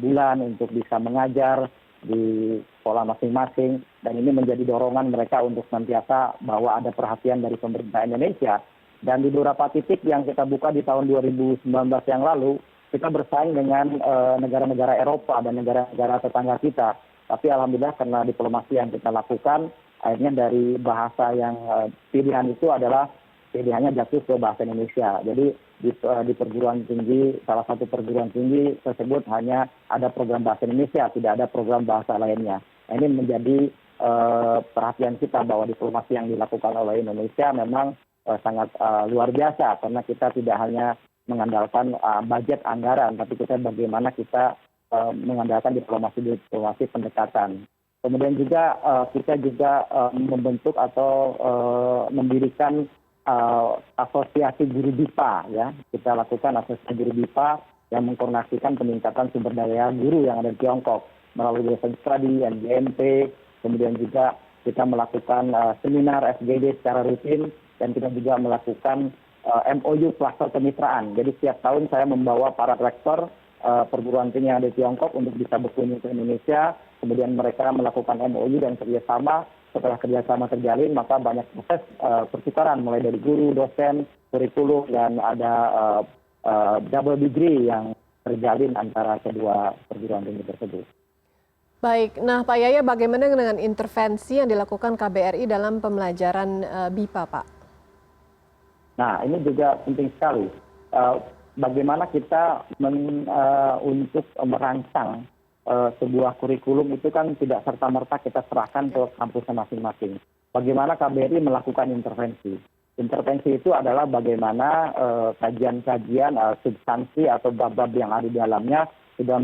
bulan untuk bisa mengajar di sekolah masing-masing, dan ini menjadi dorongan mereka untuk senantiasa bahwa ada perhatian dari pemerintah Indonesia. Dan di beberapa titik yang kita buka di tahun 2019 yang lalu, kita bersaing dengan negara-negara Eropa dan negara-negara tetangga kita. Tapi alhamdulillah karena diplomasi yang kita lakukan, akhirnya dari bahasa yang pilihan itu adalah pilihannya jatuh ke bahasa Indonesia. Jadi di perguruan tinggi, salah satu perguruan tinggi tersebut hanya ada program bahasa Indonesia, tidak ada program bahasa lainnya. Nah, ini menjadi perhatian kita bahwa diplomasi yang dilakukan oleh Indonesia memang sangat luar biasa, karena kita tidak hanya mengandalkan budget anggaran, tapi kita bagaimana kita mengandalkan diplomasi pendekatan. Kemudian juga kita juga membentuk atau mendirikan asosiasi guru BIPA ya. Kita lakukan asosiasi guru BIPA yang mengkoordinasikan peningkatan sumber daya guru yang ada di Tiongkok melalui Lesson Study, NGMP, kemudian juga kita melakukan seminar FGD secara rutin dan kita juga melakukan MOU kluster kemitraan. Jadi setiap tahun saya membawa para rektor perguruan tinggi yang ada di Tiongkok untuk bisa berkunjung ke Indonesia, kemudian mereka melakukan MOU dan kerjasama. Setelah kerjasama terjalin, maka banyak proses pertukaran mulai dari guru, dosen, kurikulum, dan ada double degree yang terjalin antara kedua perguruan tinggi tersebut. Baik, nah Pak Yaya, bagaimana dengan intervensi yang dilakukan KBRI dalam pembelajaran BIPA, Pak? Nah, ini juga penting sekali. Bagaimana kita untuk merancang sebuah kurikulum itu kan tidak serta-merta kita serahkan ke kampusnya masing-masing. Bagaimana KBRI melakukan intervensi? Intervensi itu adalah bagaimana kajian-kajian substansi atau bab-bab yang ada di dalamnya sudah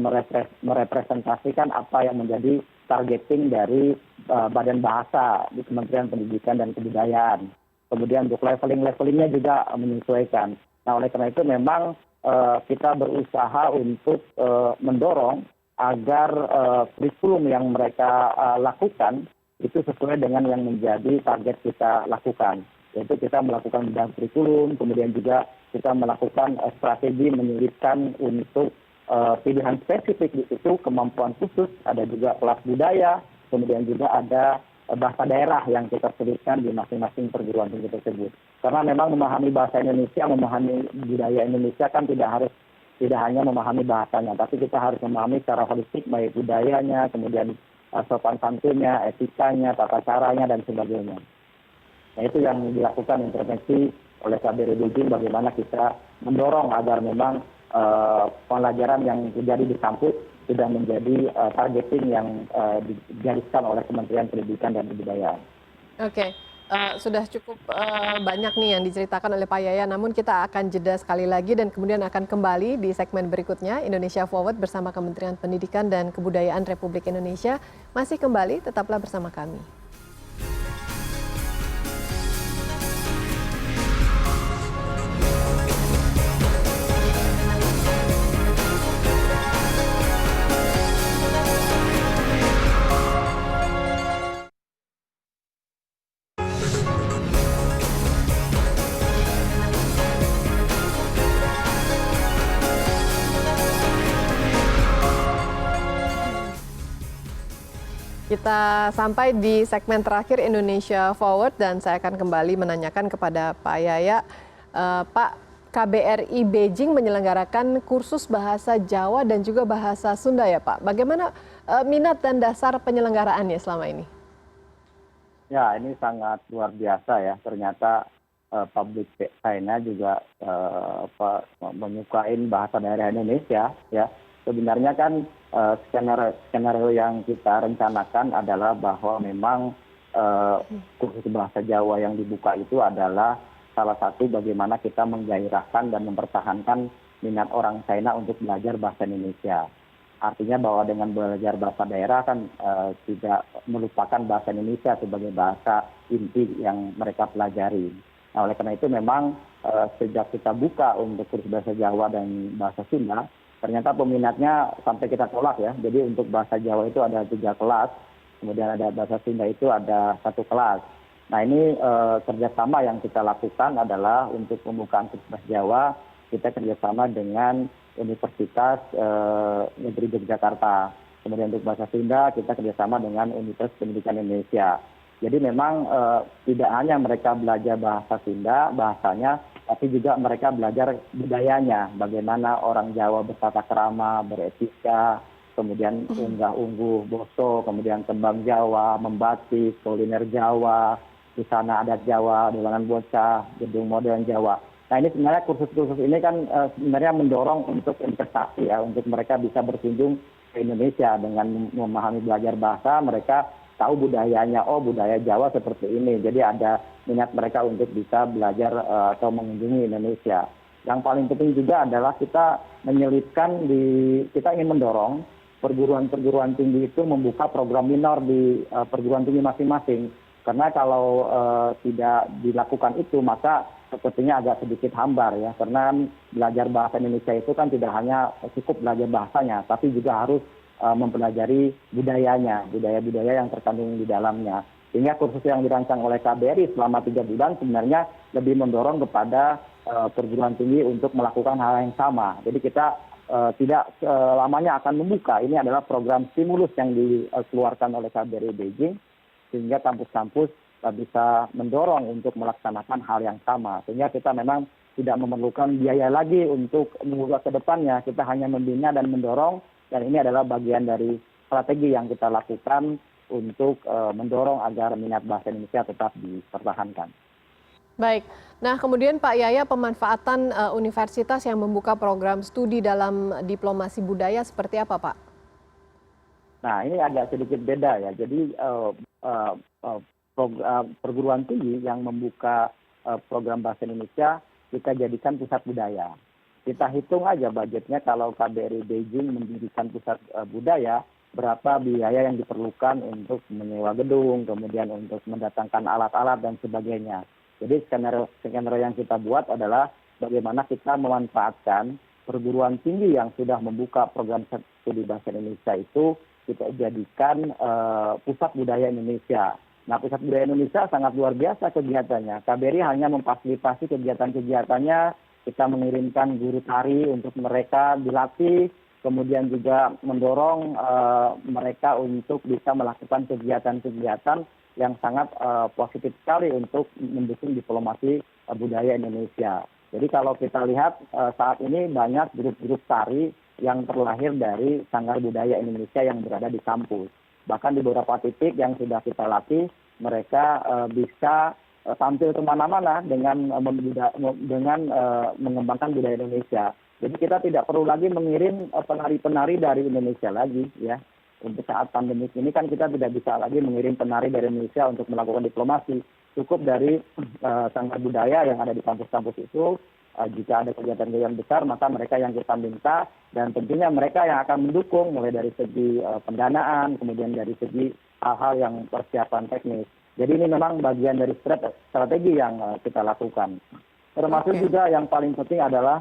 merepresentasikan apa yang menjadi targeting dari Badan Bahasa di Kementerian Pendidikan dan Kebudayaan. Kemudian untuk levelingnya juga menyesuaikan. Nah, oleh karena itu memang kita berusaha untuk mendorong agar kurikulum yang mereka lakukan itu sesuai dengan yang menjadi target kita lakukan. Yaitu kita melakukan bidang kurikulum, kemudian juga kita melakukan strategi menyulitkan untuk pilihan spesifik di situ, kemampuan khusus, ada juga kelas budaya, kemudian juga ada bahasa daerah yang kita selipkan di masing-masing perguruan tinggi tersebut. Karena memang memahami bahasa Indonesia, memahami budaya Indonesia kan tidak hanya memahami bahasanya, tapi kita harus memahami secara holistik baik budayanya, kemudian sopan santunnya, etikanya, tata caranya, dan sebagainya. Nah, itu yang dilakukan intervensi oleh KBRI Beijing, bagaimana kita mendorong agar memang pelajaran yang terjadi di kampus sudah menjadi targeting yang digariskan oleh Kementerian Pendidikan dan Kebudayaan. Oke. Sudah cukup banyak nih yang diceritakan oleh Pak Yaya, namun kita akan jeda sekali lagi dan kemudian akan kembali di segmen berikutnya Indonesia Forward bersama Kementerian Pendidikan dan Kebudayaan Republik Indonesia. Masih kembali, tetaplah bersama kami. Kita sampai di segmen terakhir Indonesia Forward dan saya akan kembali menanyakan kepada Pak Yaya. Pak, KBRI Beijing menyelenggarakan kursus bahasa Jawa dan juga bahasa Sunda ya Pak. Bagaimana minat dan dasar penyelenggaraannya selama ini? Ya, ini sangat luar biasa ya. Ternyata publik China juga menyukai bahasa daerah Indonesia ya. Sebenarnya kan skenario yang kita rencanakan adalah bahwa memang kursus bahasa Jawa yang dibuka itu adalah salah satu bagaimana kita menggairahkan dan mempertahankan minat orang China untuk belajar bahasa Indonesia. Artinya bahwa dengan belajar bahasa daerah kan tidak melupakan bahasa Indonesia sebagai bahasa inti yang mereka pelajari. Nah, oleh karena itu memang sejak kita buka untuk kursus bahasa Jawa dan bahasa Sunda, ternyata peminatnya sampai kita tolak ya. Jadi untuk bahasa Jawa itu ada 3 kelas, kemudian ada bahasa Sunda itu ada 1 kelas. Nah, ini kerjasama yang kita lakukan adalah untuk pembukaan kursus bahasa Jawa, kita kerjasama dengan Universitas Negeri Yogyakarta. Kemudian untuk bahasa Sunda kita kerjasama dengan Universitas Pendidikan Indonesia. Jadi memang tidak hanya mereka belajar bahasa Sunda, bahasanya, tapi juga mereka belajar budayanya, bagaimana orang Jawa bertata krama, beretika, kemudian unggah-ungguh, boso, kemudian tembang Jawa, membatik, kuliner Jawa, busana adat Jawa, dolanan bocah, gedung modern Jawa. Nah, ini sebenarnya kursus-kursus ini kan sebenarnya mendorong untuk investasi ya, untuk mereka bisa berkunjung ke Indonesia dengan memahami belajar bahasa, mereka tahu budayanya, oh budaya Jawa seperti ini. Jadi ada minat mereka untuk bisa belajar atau mengunjungi Indonesia. Yang paling penting juga adalah kita menyelipkan kita ingin mendorong perguruan-perguruan tinggi itu membuka program minor di perguruan tinggi masing-masing. Karena kalau tidak dilakukan itu, maka sepertinya agak sedikit hambar ya. Karena belajar bahasa Indonesia itu kan tidak hanya cukup belajar bahasanya, tapi juga harus mempelajari budayanya, budaya-budaya yang terkandung di dalamnya. Sehingga kursus yang dirancang oleh KBRI selama 3 bulan sebenarnya lebih mendorong kepada perguruan tinggi untuk melakukan hal yang sama. Jadi kita tidak selamanya akan membuka. Ini adalah program stimulus yang dikeluarkan oleh KBRI Beijing, sehingga kampus-kampus bisa mendorong untuk melaksanakan hal yang sama. Sehingga kita memang tidak memerlukan biaya lagi untuk mengubah ke depannya. Kita hanya membina dan mendorong, dan ini adalah bagian dari strategi yang kita lakukan untuk mendorong agar minat bahasa Indonesia tetap dipertahankan. Baik, nah kemudian Pak Yaya, pemanfaatan universitas yang membuka program studi dalam diplomasi budaya seperti apa Pak? Nah ini agak sedikit beda ya, jadi perguruan tinggi yang membuka program bahasa Indonesia kita jadikan pusat budaya. Kita hitung aja budgetnya kalau KBRI Beijing mendirikan pusat budaya, berapa biaya yang diperlukan untuk menyewa gedung, kemudian untuk mendatangkan alat-alat dan sebagainya. Jadi skenario yang kita buat adalah bagaimana kita memanfaatkan perguruan tinggi yang sudah membuka program studi bahasa Indonesia itu kita jadikan pusat budaya Indonesia. Nah, pusat budaya Indonesia sangat luar biasa kegiatannya. KBRI hanya memfasilitasi kegiatan-kegiatannya, kita mengirimkan guru tari untuk mereka dilatih, kemudian juga mendorong mereka untuk bisa melakukan kegiatan-kegiatan yang sangat positif sekali untuk mendukung diplomasi budaya Indonesia. Jadi kalau kita lihat saat ini banyak grup-grup tari yang terlahir dari Sanggar Budaya Indonesia yang berada di kampus. Bahkan di beberapa titik yang sudah kita latih, mereka bisa tampil kemana-mana dengan mengembangkan budaya Indonesia. Jadi kita tidak perlu lagi mengirim penari-penari dari Indonesia lagi ya. Untuk saat pandemi ini kan kita tidak bisa lagi mengirim penari dari Indonesia untuk melakukan diplomasi. Cukup dari Sanggar Budaya yang ada di kampus-kampus itu. Jika ada kegiatan-kegiatan besar, maka mereka yang kita minta, dan tentunya mereka yang akan mendukung mulai dari segi pendanaan, kemudian dari segi hal-hal yang persiapan teknis. Jadi ini memang bagian dari strategi yang kita lakukan. Termasuk juga yang paling penting adalah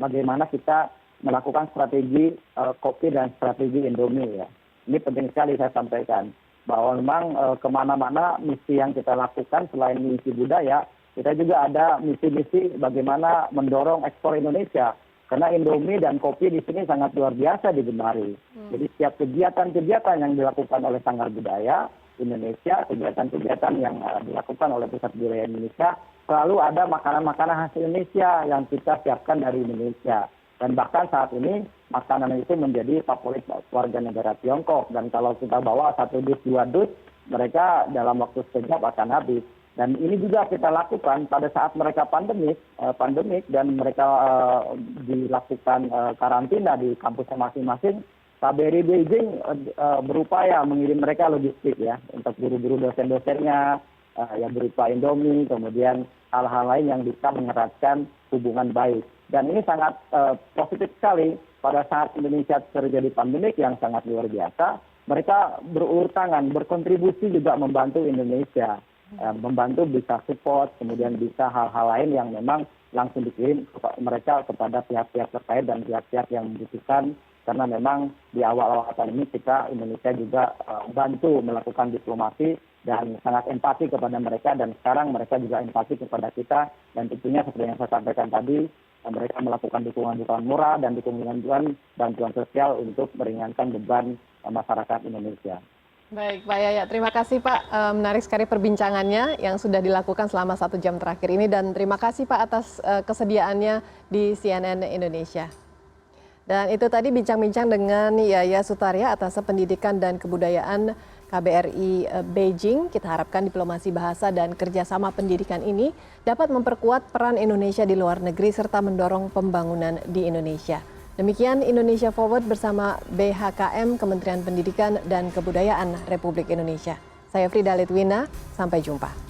bagaimana kita melakukan strategi kopi dan strategi Indomie ya. Ini penting sekali saya sampaikan bahwa memang kemana-mana misi yang kita lakukan selain misi budaya, kita juga ada misi-misi bagaimana mendorong ekspor Indonesia. Karena Indomie dan kopi di sini sangat luar biasa digemari. Jadi setiap kegiatan-kegiatan yang dilakukan oleh Sanggar Budaya Indonesia, kegiatan-kegiatan yang dilakukan oleh Pusat Budaya Indonesia, selalu ada makanan-makanan khas Indonesia yang kita siapkan dari Indonesia. Dan bahkan saat ini makanan itu menjadi favorit warga negara Tiongkok. Dan kalau kita bawa 1 dus, 2 dus, mereka dalam waktu sekejap akan habis. Dan ini juga kita lakukan pada saat mereka pandemik dan mereka dilakukan karantina di kampusnya masing-masing. KBRI Beijing berupaya mengirim mereka logistik ya untuk guru-guru dosen-dosennya yang berupa Indomie, kemudian hal-hal lain yang bisa mengeratkan hubungan baik. Dan ini sangat positif sekali pada saat Indonesia terjadi pandemik yang sangat luar biasa. Mereka berulur tangan, berkontribusi juga membantu Indonesia. Membantu bisa support, kemudian bisa hal-hal lain yang memang langsung dikirim mereka kepada pihak-pihak terkait dan pihak-pihak yang membutuhkan. Karena memang di awal-awal pandemi kita Indonesia juga bantu melakukan diplomasi dan sangat empati kepada mereka, dan sekarang mereka juga empati kepada kita, dan tentunya seperti yang saya sampaikan tadi, mereka melakukan dukungan-dukungan moral dan dukungan bantuan sosial untuk meringankan beban masyarakat Indonesia. Baik, Pak Yaya. Terima kasih Pak. Menarik sekali perbincangannya yang sudah dilakukan selama 1 jam terakhir ini. Dan terima kasih Pak atas kesediaannya di CNN Indonesia. Dan itu tadi bincang-bincang dengan Yaya Sutarya atas Pendidikan dan Kebudayaan KBRI Beijing. Kita harapkan diplomasi bahasa dan kerjasama pendidikan ini dapat memperkuat peran Indonesia di luar negeri serta mendorong pembangunan di Indonesia. Demikian Indonesia Forward bersama BHKM, Kementerian Pendidikan dan Kebudayaan Republik Indonesia. Saya Frida Litwina, sampai jumpa.